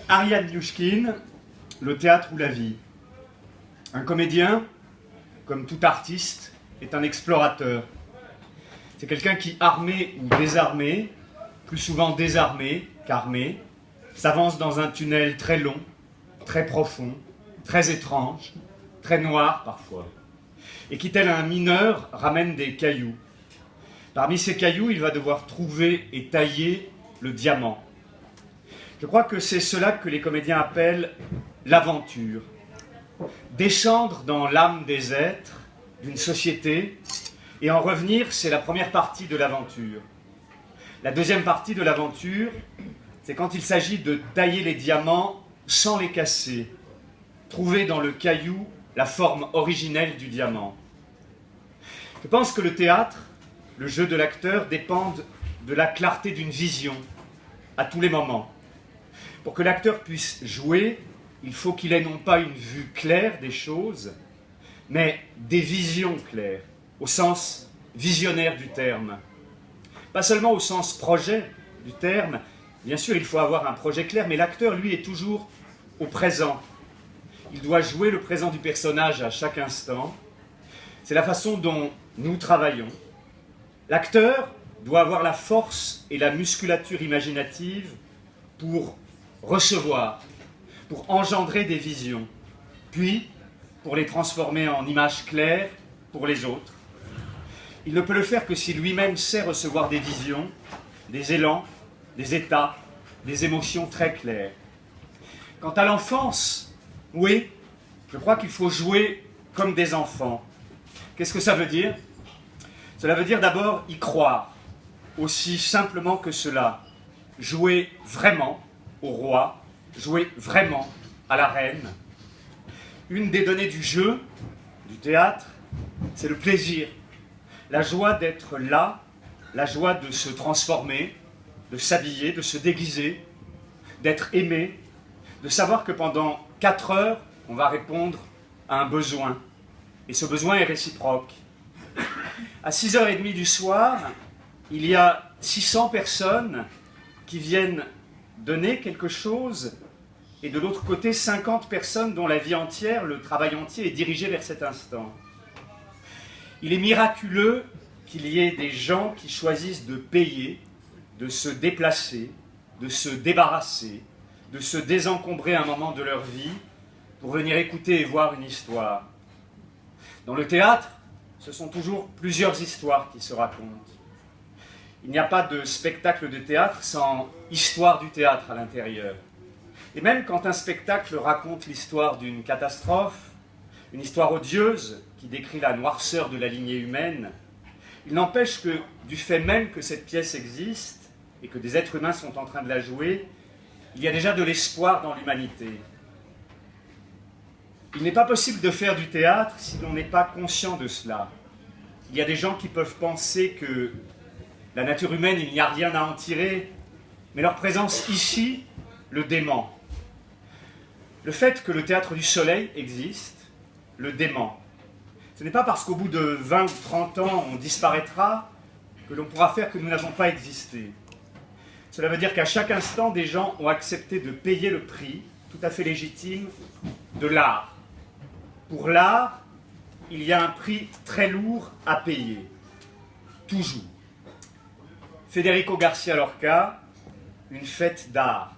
Ariane Nouchkine, Le théâtre ou la vie. Un comédien, comme tout artiste, est un explorateur. C'est quelqu'un qui, armé ou désarmé, plus souvent désarmé qu'armé, s'avance dans un tunnel très long, très profond, très étrange, très noir parfois, et qui, tel un mineur, ramène des cailloux. Parmi ces cailloux, il va devoir trouver et tailler le diamant. Je crois que c'est cela que les comédiens appellent l'aventure. Descendre dans l'âme des êtres, d'une société, et en revenir, c'est la première partie de l'aventure. La deuxième partie de l'aventure, c'est quand il s'agit de tailler les diamants sans les casser, trouver dans le caillou la forme originelle du diamant. Je pense que le théâtre, le jeu de l'acteur, dépendent de la clarté d'une vision, à tous les moments. Pour que l'acteur puisse jouer, il faut qu'il ait non pas une vue claire des choses, mais des visions claires, au sens visionnaire du terme. Pas seulement au sens projet du terme, bien sûr il faut avoir un projet clair, mais l'acteur, lui, est toujours au présent. Il doit jouer le présent du personnage à chaque instant. C'est la façon dont nous travaillons. L'acteur doit avoir la force et la musculature imaginative pour recevoir, pour engendrer des visions, puis pour les transformer en images claires pour les autres. Il ne peut le faire que si lui-même sait recevoir des visions, des élans, des états, des émotions très claires. Quant à l'enfance, oui, je crois qu'il faut jouer comme des enfants. Qu'est-ce que ça veut dire? Cela veut dire d'abord y croire, aussi simplement que cela. Jouer vraiment au roi, jouer vraiment à la reine. Une des données du jeu, du théâtre, c'est le plaisir, la joie d'être là, la joie de se transformer, de s'habiller, de se déguiser, d'être aimé, de savoir que pendant 4 heures, on va répondre à un besoin. Et ce besoin est réciproque. À 6h30 du soir, il y a 600 personnes qui viennent donner quelque chose, et de l'autre côté, 50 personnes dont la vie entière, le travail entier est dirigé vers cet instant. Il est miraculeux qu'il y ait des gens qui choisissent de payer, de se déplacer, de se débarrasser, de se désencombrer un moment de leur vie pour venir écouter et voir une histoire. Dans le théâtre, ce sont toujours plusieurs histoires qui se racontent. Il n'y a pas de spectacle de théâtre sans histoire du théâtre à l'intérieur. Et même quand un spectacle raconte l'histoire d'une catastrophe, une histoire odieuse qui décrit la noirceur de la lignée humaine, il n'empêche que, du fait même que cette pièce existe et que des êtres humains sont en train de la jouer, il y a déjà de l'espoir dans l'humanité. Il n'est pas possible de faire du théâtre si l'on n'est pas conscient de cela. Il y a des gens qui peuvent penser que la nature humaine, il n'y a rien à en tirer, mais leur présence ici le dément. Le fait que le théâtre du soleil existe le dément. Ce n'est pas parce qu'au bout de 20 ou 30 ans, on disparaîtra que l'on pourra faire que nous n'avons pas existé. Cela veut dire qu'à chaque instant, des gens ont accepté de payer le prix, tout à fait légitime, de l'art. Pour l'art, il y a un prix très lourd à payer. Toujours. Federico Garcia Lorca, Une fête d'art.